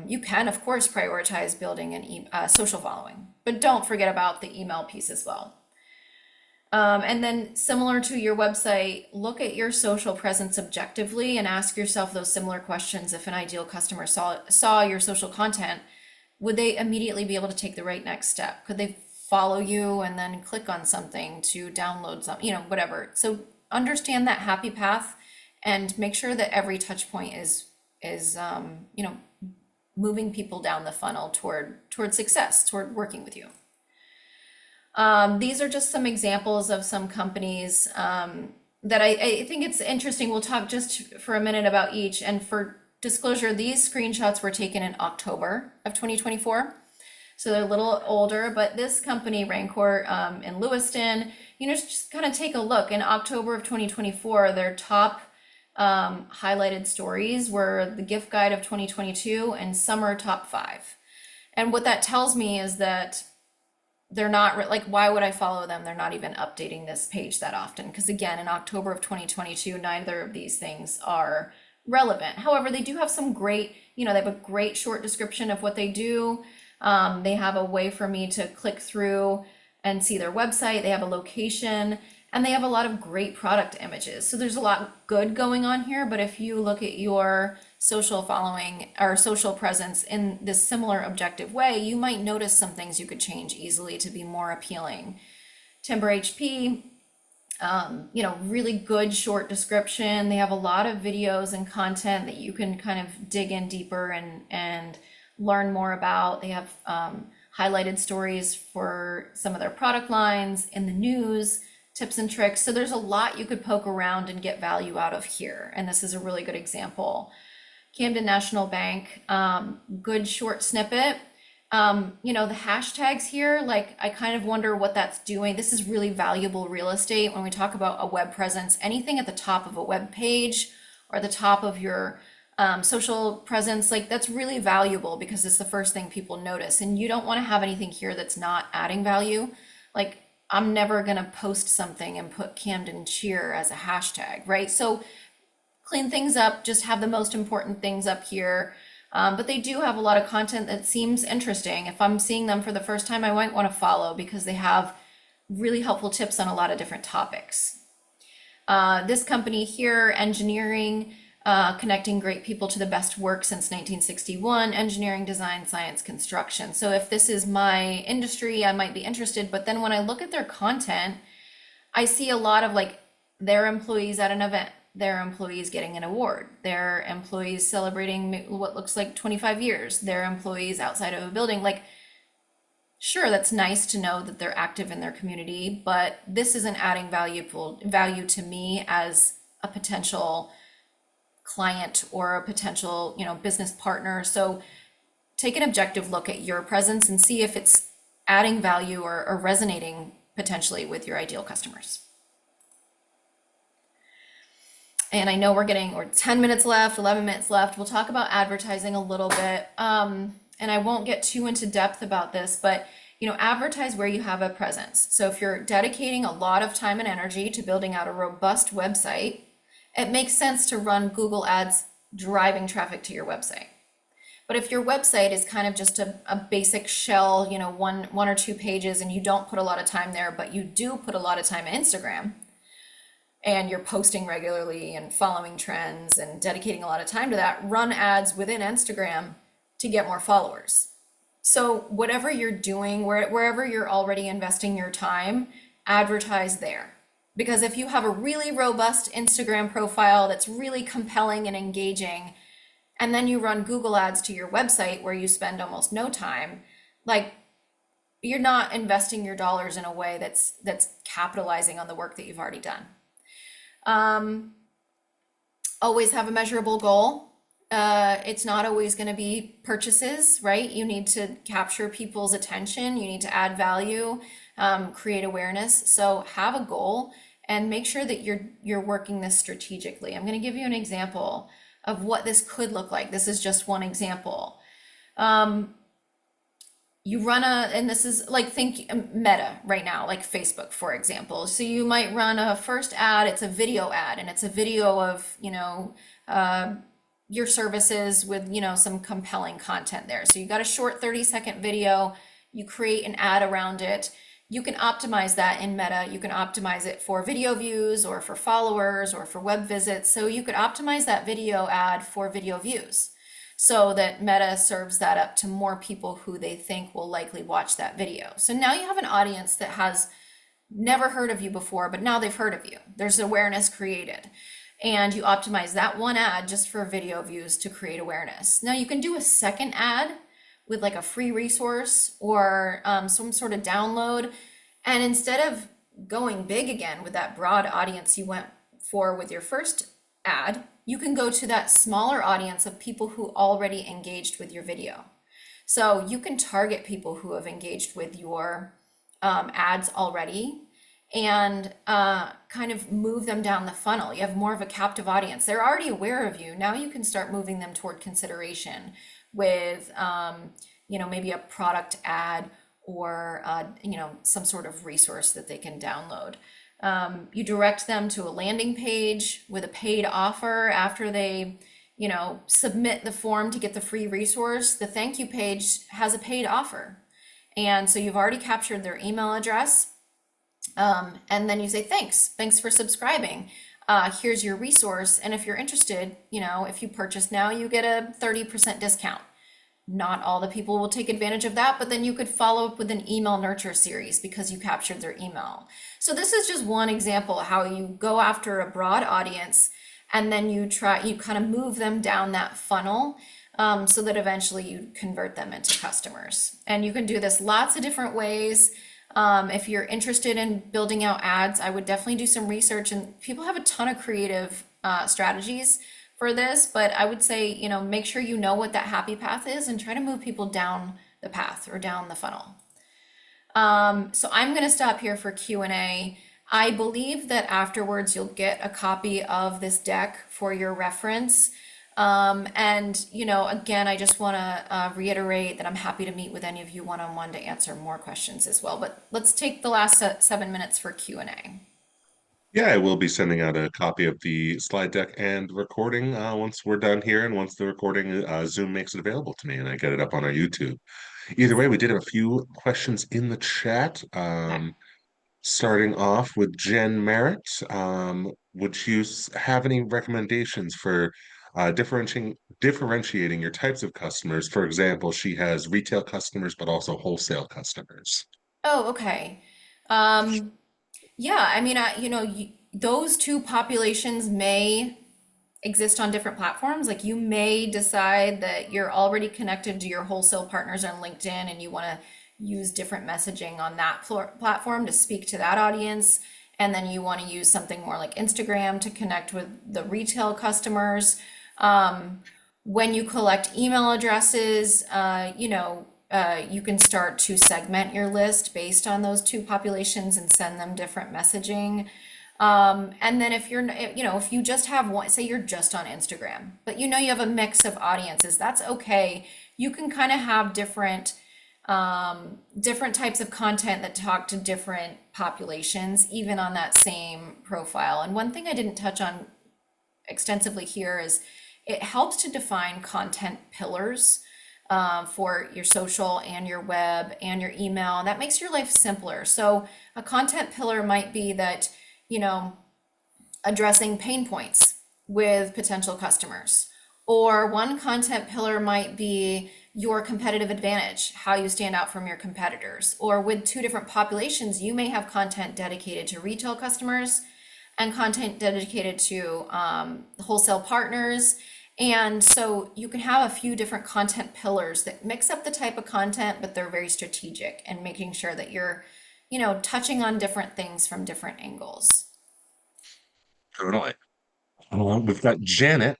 You can, of course, prioritize building a social following, but don't forget about the email piece as well. And then, similar to your website, look at your social presence objectively and ask yourself those similar questions. If an ideal customer saw your social content, would they immediately be able to take the right next step? Could they follow you and then click on something to download something, whatever. So understand that happy path and make sure that every touch point is moving people down the funnel toward success, toward working with you. These are just some examples of some companies that I think it's interesting. We'll talk just for a minute about each. And for disclosure, these screenshots were taken in October of 2024. So they're a little older, but this company, Rancor, in Lewiston, just kind of take a look. In October of 2024, their top highlighted stories were the gift guide of 2022 and summer top 5. And what that tells me is that they're not like, why would I follow them? They're not even updating this page that often. Because again, in October of 2022, neither of these things are relevant. However, they do have some great, they have a great short description of what they do. They have a way for me to click through and see their website. They have a location and they have a lot of great product images. So there's a lot good going on here, but if you look at your social following or social presence in this similar objective way, you might notice some things you could change easily to be more appealing. Timber HP, really good short description. They have a lot of videos and content that you can kind of dig in deeper and learn more about. They have highlighted stories for some of their product lines in the news, tips and tricks. So there's a lot you could poke around and get value out of here. And this is a really good example. Camden National Bank, good short snippet. The hashtags here, like, I kind of wonder what that's doing. This is really valuable real estate when we talk about a web presence. Anything at the top of a web page or the top of your social presence, like, that's really valuable because it's the first thing people notice, and you don't want to have anything here that's not adding value. Like, I'm never going to post something and put Camden Cheer as a hashtag, right? So clean things up, just have the most important things up here. But they do have a lot of content that seems interesting. If I'm seeing them for the first time, I might want to follow because they have really helpful tips on a lot of different topics. This company here, engineering, connecting great people to the best work since 1961, engineering, design, science, construction. So if this is my industry, I might be interested, but then when I look at their content, I see a lot of like their employees at an event, their employees getting an award, their employees celebrating what looks like 25 years, their employees outside of a building. Like, sure, that's nice to know that they're active in their community, but this isn't adding value to me as a potential client or a potential, business partner. So take an objective look at your presence and see if it's adding value or resonating potentially with your ideal customers. And I know we're 10 minutes left, 11 minutes left. We'll talk about advertising a little bit. and I won't get too into depth about this, but advertise where you have a presence. So if you're dedicating a lot of time and energy to building out a robust website, it makes sense to run Google Ads driving traffic to your website. But if your website is kind of just a basic shell, one or two pages, and you don't put a lot of time there, but you do put a lot of time in Instagram, and you're posting regularly and following trends and dedicating a lot of time to that, run ads within Instagram to get more followers. So whatever you're doing, wherever you're already investing your time, advertise there. Because if you have a really robust Instagram profile that's really compelling and engaging, and then you run Google Ads to your website where you spend almost no time, like, you're not investing your dollars in a way that's capitalizing on the work that you've already done. Always have a measurable goal. It's not always going to be purchases, right? You need to capture people's attention. You need to add value, create awareness. So have a goal and make sure that you're working this strategically. I'm going to give you an example of what this could look like. This is just one example. You run and this is like, think Meta right now, like Facebook, for example. So you might run a first ad, it's a video ad, and it's a video of, your services with, some compelling content there. So you got a short 30-second video, you create an ad around it. You can optimize that in Meta. You can optimize it for video views or for followers or for web visits. So you could optimize that video ad for video views so that Meta serves that up to more people who they think will likely watch that video. So now you have an audience that has never heard of you before, but now they've heard of you. There's awareness created. And you optimize that one ad just for video views to create awareness. Now you can do a second ad with like a free resource or some sort of download. And instead of going big again with that broad audience you went for with your first ad, you can go to that smaller audience of people who already engaged with your video. So you can target people who have engaged with your ads already and kind of move them down the funnel. You have more of a captive audience. They're already aware of you. Now you can start moving them toward consideration with, maybe a product ad or, some sort of resource that they can download. You direct them to a landing page with a paid offer after they, submit the form to get the free resource. The thank you page has a paid offer. And so you've already captured their email address. And then you say, thanks for subscribing. Here's your resource. And if you're interested, if you purchase now, you get a 30% discount. Not all the people will take advantage of that, but then you could follow up with an email nurture series because you captured their email. So this is just one example how you go after a broad audience and then you kind of move them down that funnel so that eventually you convert them into customers. And you can do this lots of different ways. If you're interested in building out ads, I would definitely do some research, and people have a ton of creative strategies for this, but I would say, make sure you know what that happy path is and try to move people down the path or down the funnel. So I'm going to stop here for Q&A. I believe that afterwards you'll get a copy of this deck for your reference. And, again, I just want to reiterate that I'm happy to meet with any of you one-on-one to answer more questions as well. But let's take the last 7 minutes for Q&A. Yeah, I will be sending out a copy of the slide deck and recording once we're done here, and once the recording, Zoom makes it available to me and I get it up on our YouTube. Either way, we did have a few questions in the chat. Starting off with Jen Merritt, would you have any recommendations for differentiating your types of customers? For example, she has retail customers, but also wholesale customers. Oh, okay. Yeah, I mean, those two populations may exist on different platforms. Like you may decide that you're already connected to your wholesale partners on LinkedIn and you want to use different messaging on that platform to speak to that audience. And then you want to use something more like Instagram to connect with the retail customers. When you collect email addresses, you can start to segment your list based on those two populations and send them different messaging. And then if you're, you know, if you just have one, say you're just on Instagram, but you know you have a mix of audiences, that's okay. You can kind of have different types of content that talk to different populations, even on that same profile. And one thing I didn't touch on extensively here is it helps to define content pillars for your social and your web and your email. And that makes your life simpler. So a content pillar might be that, you know, addressing pain points with potential customers. Or one content pillar might be your competitive advantage, how you stand out from your competitors. Or with two different populations, you may have content dedicated to retail customers and content dedicated to wholesale partners. And so you can have a few different content pillars that mix up the type of content, but they're very strategic and making sure that you're, you know, touching on different things from different angles. Totally. We've got Janet.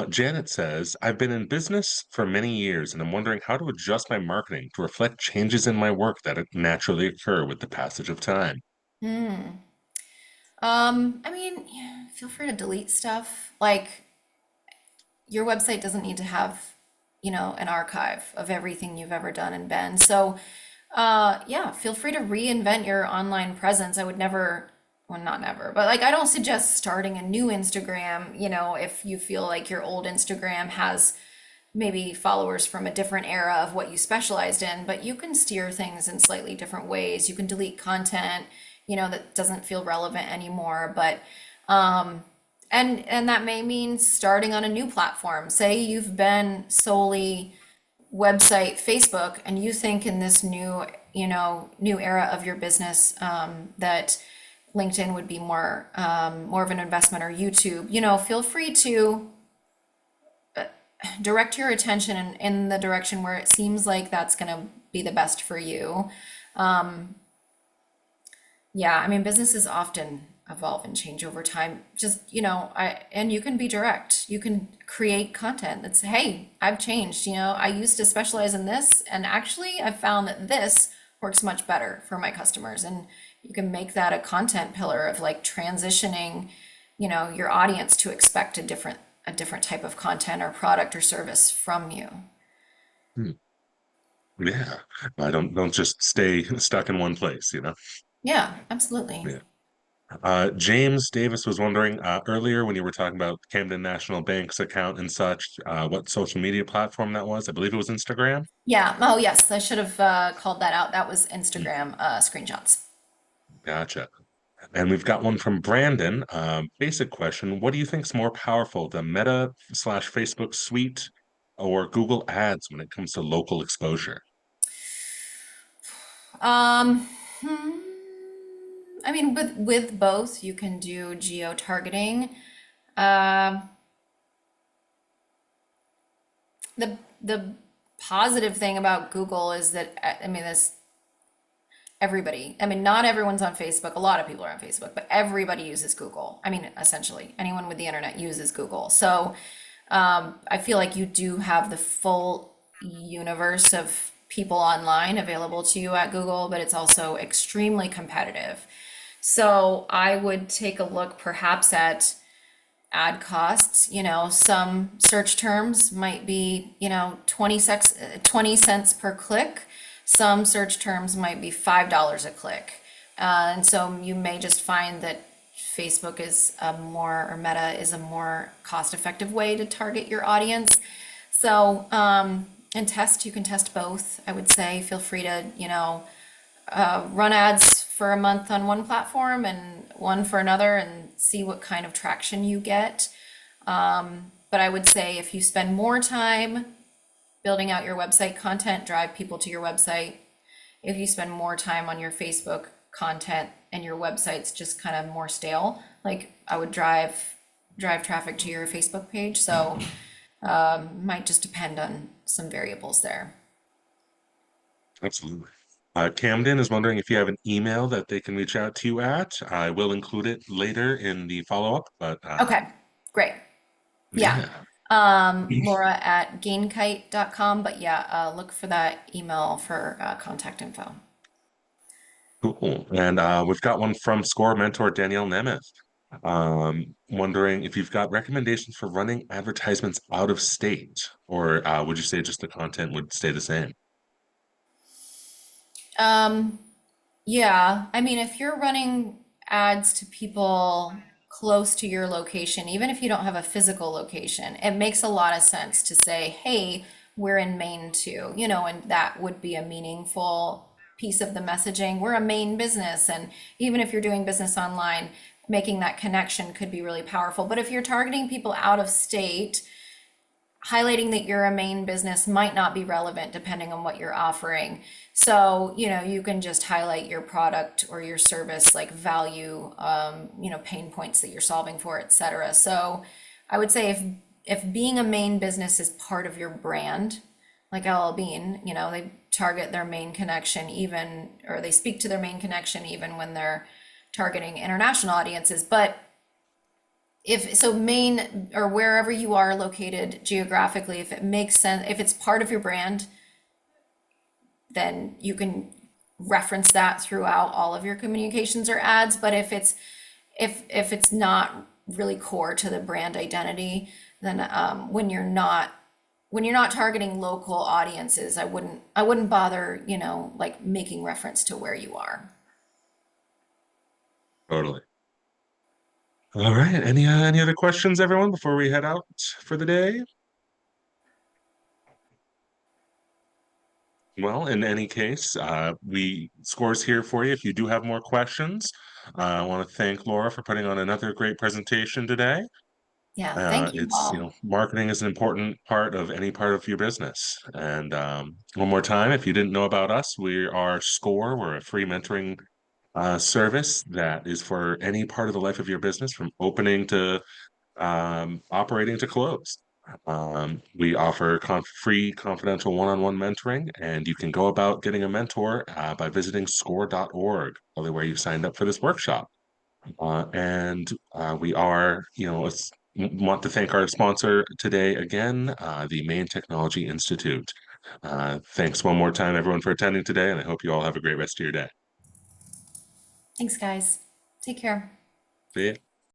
Janet says, I've been in business for many years and I'm wondering how to adjust my marketing to reflect changes in my work that naturally occur with the passage of time. Hmm. I mean, yeah, feel free to delete stuff. Like your website doesn't need to have, you know, an archive of everything you've ever done and been. So, yeah, feel free to reinvent your online presence. I would never, well, not never, but like I don't suggest starting a new Instagram, you know, if you feel like your old Instagram has maybe followers from a different era of what you specialized in, but you can steer things in slightly different ways. You can delete content, you know, that doesn't feel relevant anymore, but and that may mean starting on a new platform. Say you've been solely website, Facebook, and you think in this new, you know, new era of your business that LinkedIn would be more of an investment, or YouTube, you know, feel free to direct your attention in the direction where it seems like that's going to be the best for you. Yeah, I mean, businesses often evolve and change over time. Just, you know, and you can be direct. You can create content that's, hey, I've changed, you know, I used to specialize in this, and actually I've found that this works much better for my customers. And you can make that a content pillar of like transitioning, you know, your audience to expect a different type of content or product or service from you. Hmm. Yeah. I don't just stay stuck in one place, you know? Yeah, absolutely. Yeah. James Davis was wondering earlier when you were talking about Camden National Bank's account and such, what social media platform that was. I believe it was Instagram. Yeah. Oh, yes. I should have called that out. That was Instagram screenshots. Gotcha. And we've got one from Brandon. Basic question. What do you think's more powerful, the Meta slash Facebook suite or Google Ads when it comes to local exposure? Hmm, I mean, with both, you can do geo targeting. Um, the positive thing about Google is that I mean, this everybody. I mean, not everyone's on Facebook. A lot of people are on Facebook, but everybody uses Google. I mean, essentially, anyone with the internet uses Google. So I feel like you do have the full universe of people online available to you at Google, but it's also extremely competitive. So I would take a look perhaps at ad costs. You know, some search terms might be, you know, 20 cents per click. Some search terms might be $5 a click. And so you may just find that Facebook is a more, or Meta is a more cost-effective way to target your audience. So, and you can test both, I would say. Feel free to, you know, run ads for a month on one platform and one for another and see what kind of traction you get. But I would say if you spend more time building out your website content, drive people to your website. If you spend more time on your Facebook content and your website's just kind of more stale, like I would drive traffic to your Facebook page. So might just depend on some variables there. Absolutely. Camden is wondering if you have an email that they can reach out to you at. I will include it later in the follow-up, but Okay, great. Yeah. yeah. Laura at gainkite.com. But yeah, look for that email for contact info. Cool. And we've got one from SCORE mentor Danielle Nemeth. Wondering if you've got recommendations for running advertisements out of state, or would you say just the content would stay the same? Um, yeah, I mean, if you're running ads to people close to your location, even if you don't have a physical location, it makes a lot of sense to say, hey, we're in Maine too, and that would be a meaningful piece of the messaging. We're a Maine business, and even if you're doing business online, making that connection could be really powerful. But if you're targeting people out of state, highlighting that you're a Maine business might not be relevant depending on what you're offering. So, you can just highlight your product or your service, like value, pain points that you're solving for, et cetera. So I would say if being a Maine business is part of your brand, like LL Bean, they target their main connection even, or they speak to their main connection even when they're targeting international audiences. But if so, Maine or wherever you are located geographically, if it makes sense, if it's part of your brand, then you can reference that throughout all of your communications or ads. But if it's not really core to the brand identity, then when you're not targeting local audiences, I wouldn't bother, like making reference to where you are. Totally. All right. Any other questions, everyone, before we head out for the day? Well, in any case, we scores here for you if you do have more questions. I want to thank Laura for putting on another great presentation today. Yeah, thank you It's, all. marketing is an important part of any part of your business. And one more time, if you didn't know about us, we are SCORE. We're a free mentoring service that is for any part of the life of your business, from opening to operating to close. We offer free confidential one-on-one mentoring, and you can go about getting a mentor by visiting score.org, probably where you signed up for this workshop. And we are, want to thank our sponsor today again, the Maine Technology Institute. Thanks one more time, everyone, for attending today, and I hope you all have a great rest of your day. Thanks, guys. Take care. See ya.